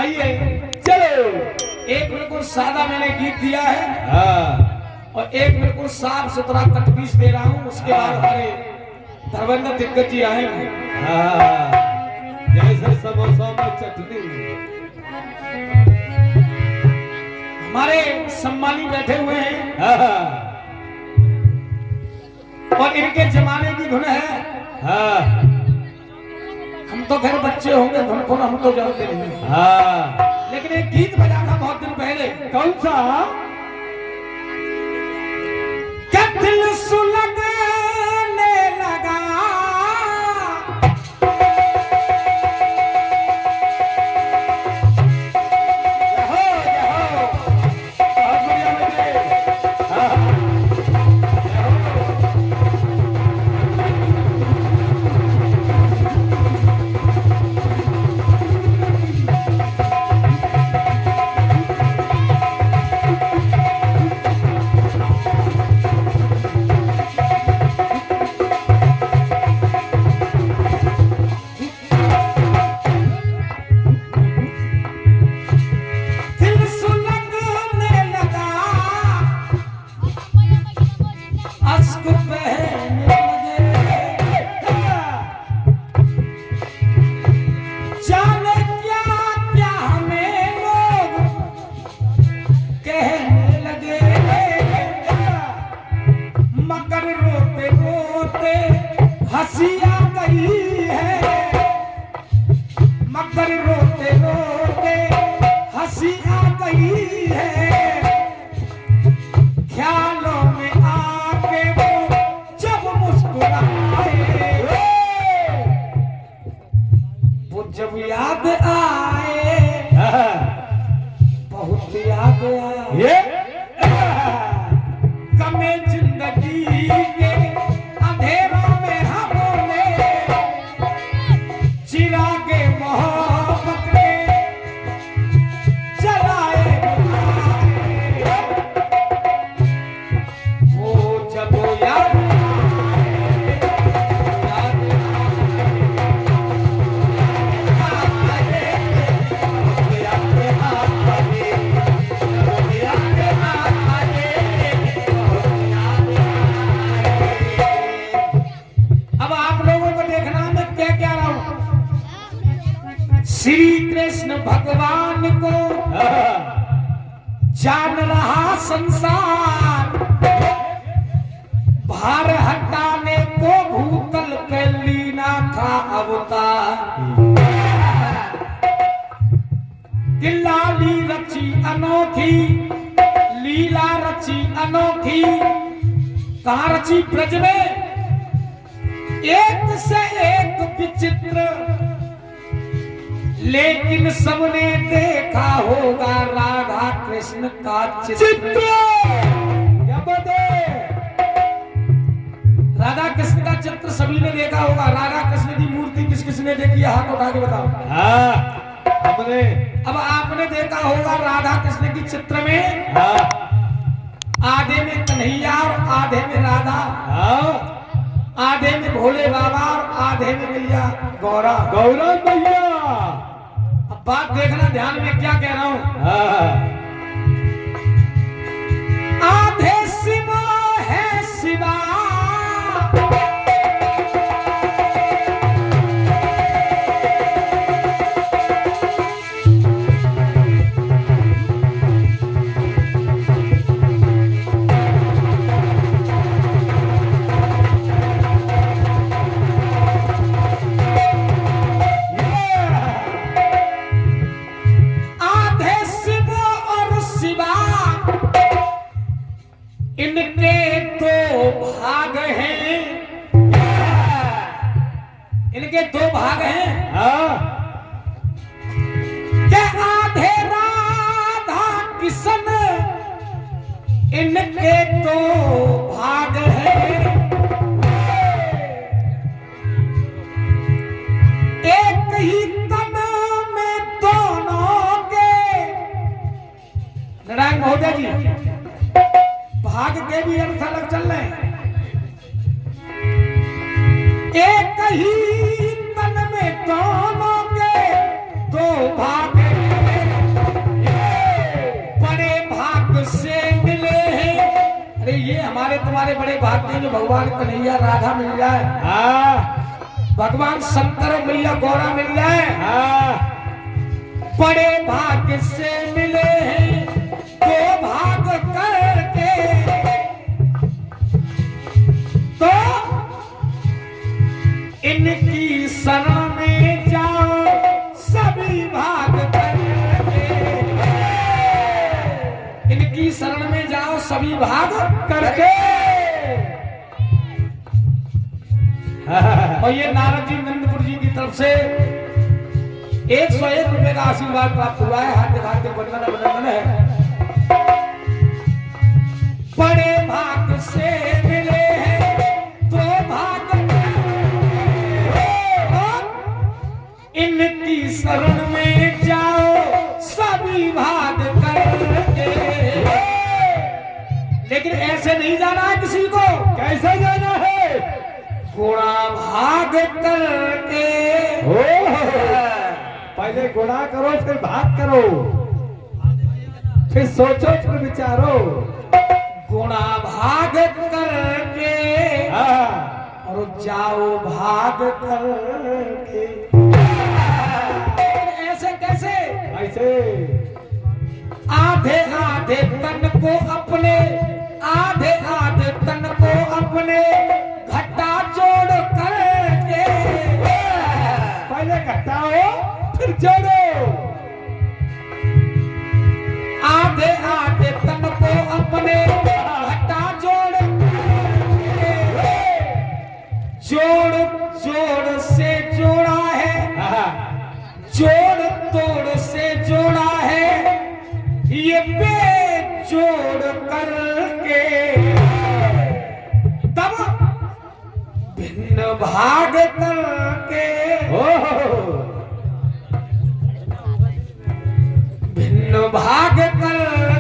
आइए चलो। एक बिल्कुल सादा मैंने गीत दिया है हाँ और एक बिल्कुल साफ सुथरा कटपीस दे रहा हूँ। उसके बाद हमारे धर्मेंद्र दिग्गज जी आएंगे। हाँ जैसे समोसा में चटनी। हमारे सम्मानी बैठे हुए हैं हाँ और इनके जमाने की धुन है। हाँ हम तो खैर बच्चे होंगे, धुन को हम तो जानते नहीं, हाँ। लेकिन एक गीत बजा था बहुत दिन पहले। कौन सा? क्या दिल सुलगने लगा, बहुत बढ़िया लगे। हाँ दिल सुलगने लगा, अश्क बहने लगे, जाने क्या क्या हमें लोग कहने लगे, मगर रोते रोते हंसी आ गई है, मगर रोते रोते हंसी आ गई है, ख्यालों में आके वो जब मुस्कुराए, वो जब याद आए, हाँ। बहुत याद आए ये कमे जिंदगी के अंधेरों में हमने चिरागे मोहब्बत के जलाए बुझाए। वो जब याद अब आप लोगों को देखना मैं क्या क्या रहा हूं। श्री कृष्ण भगवान को जान रहा संसार, भार हटाने को भूतल पे लीना था अवतार, लाली रची अनोखी, लीला रची अनोखी, कहाँ रची ब्रज में एक से एक विचित्र, लेकिन सबने देखा होगा राधा कृष्ण का चित्र। क्या बात है? राधा कृष्ण का चित्र सभी ने देखा होगा। राधा कृष्ण की मूर्ति किस किसने देखी है? हाथ उठा के बताओ। हाँ हमने। अब आपने देखा होगा राधा कृष्ण की चित्र में हाँ आधे में कन्हैया और आधे में राधा, हाँ आधे में भोले बाबा और आधे में भैया गौरा। गौरव भैया। अब बात देखना ध्यान में, क्या कह रहा हूं। हाँ आधे शिव है शिवा, आधे शिव भागते हैं जो भगवान कन्हैया राधा मिल जाए, हाँ भगवान शंकर और मैया गौरा मिल जाए। हाँ बड़े भाग्य से मिले हैं दो भाग करके, तो इनकी शरण में जाओ सभी भाग करके, इनकी शरण में जाओ सभी भाग करके। और ये नारद जी नंदपुर जी की तरफ से 101 रुपए का आशीर्वाद प्राप्त हुआ है। हार्दिक हार्दिक वंदन अभिनंदन है। बड़े भाग से मिले हैं दो भाग, इनकी शरण में जाओ सभी भाग करके। लेकिन ऐसे नहीं जाना है किसी को। कैसे जाना है? गुणा भाग करके। पहले गुणा करो फिर भाग करो, फिर सोचो फिर विचारो। गुणा भाग करके और जाओ भाग करके। ऐसे कैसे? ऐसे आधे आधे तन को अपने, आधे आधे तन को अपने घटा जोड़ करके। पहले घटाओ फिर जोड़ो। आधे आधे तन को अपने घटा जोड़, जोड़ जोड़ से जोड़ा है, जोड़ तोड़ से जोड़ा है, ये बेजोड़ करके। तब भिन्न भाग करके, भिन्न भाग करके।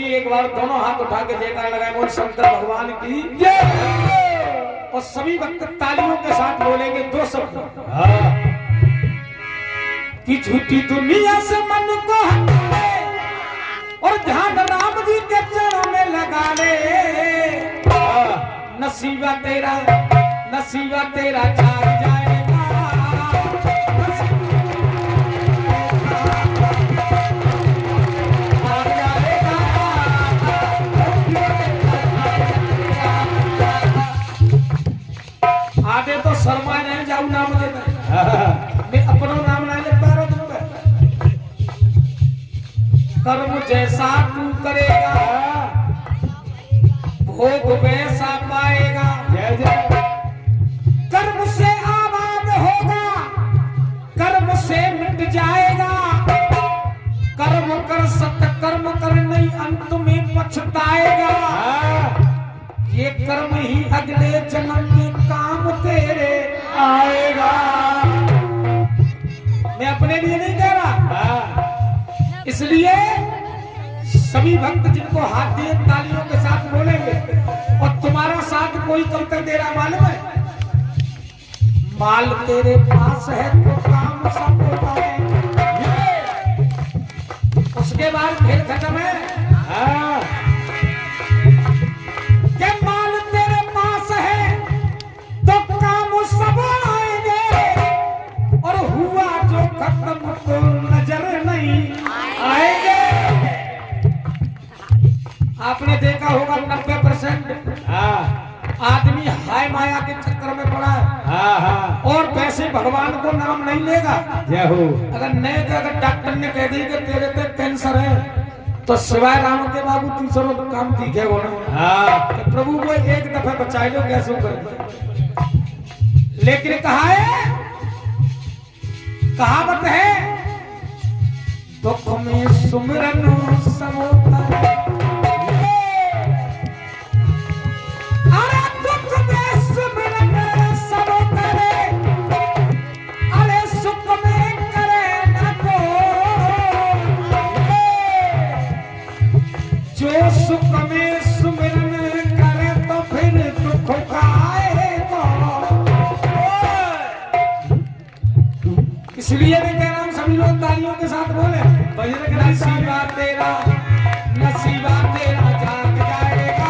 एक बार दोनों हाथ उठा के जयकार लगाए बोल शंकर भगवान की जय। और सभी भक्त तालियों के साथ बोलेंगे दो शब्द कि झूठी दुनिया से मन को हटाए और ध्यान राम जी के चरणों में लगा ले। नसीबा तेरा जाग जाएगा। आधे तो शर्मा नहीं जाऊ नाम देता, मैं अपना नाम ना ले पा रहा तुम पे। कर्म जैसा तू करेगा भोग वैसा पाएगा। जय जय। कर्म से आबाद होगा, कर्म से मिट जाएगा। कर्म कर सत्कर्म कर नहीं अंत में पछताएगा। ये कर्म ही अगले जन्म में काम तेरे आएगा। मैं अपने लिए नहीं कह रहा, इसलिए सभी भक्त जिनको हाथ दिए तालियों के साथ बोलेंगे। और तुम्हारा साथ कोई कब तक दे रहा मालूम है? माल तेरे पास है तो काम सब होता है, उसके बाद खेल खत्म है। के माल तेरे पास है तो काम सब आएंगे, और हुआ जो खत्म तो नजर नहीं आएंगे। आपने देखा होगा 90% आदमी हाय माया के चक्कर में पड़ा है, और वैसे भगवान को नाम नहीं लेगा। जय हो। अगर नहीं तो अगर डॉक्टर ने कह दी कि तेरे पे कैंसर है, तो सिवाय राम के बाबू तीसरा काम दिखे वो ना। तो प्रभु को एक दफा बचा लो, कैसे कर। लेकिन कहावत है दुख में सुमिरन सब होता है। अरे दुख में सुमिरन इसलिए मैं कह रहा हूँ सभी लोग तालियों के साथ बोले, बजरंग नसीबा तेरा जाग जाएगा।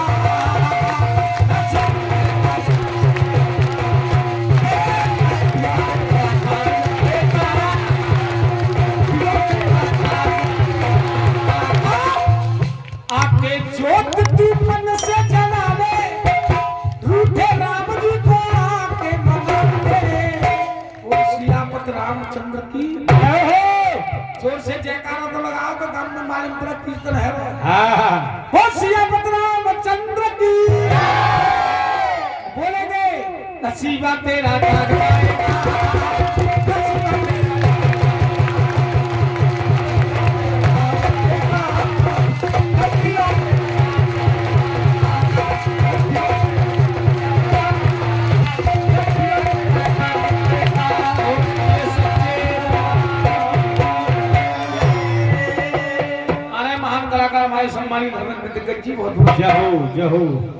आके ज्योत तू मन से जला ले, रूठे राम जी को आके मना ले। वो सियापत रामचंद्र की जोर से जयकारा तो लगाओ तो गांव में मालूम पड़ा कीर्तन है। हाँ हो सियापत रामचंद्र की बोलेंगे, नसीबा तेरा जाग जाएगा। हमारे महान कलाकार हमारे सम्मानित धर्मेंद्र दिग्गज जी बहुत बहुत जय हो जय हो।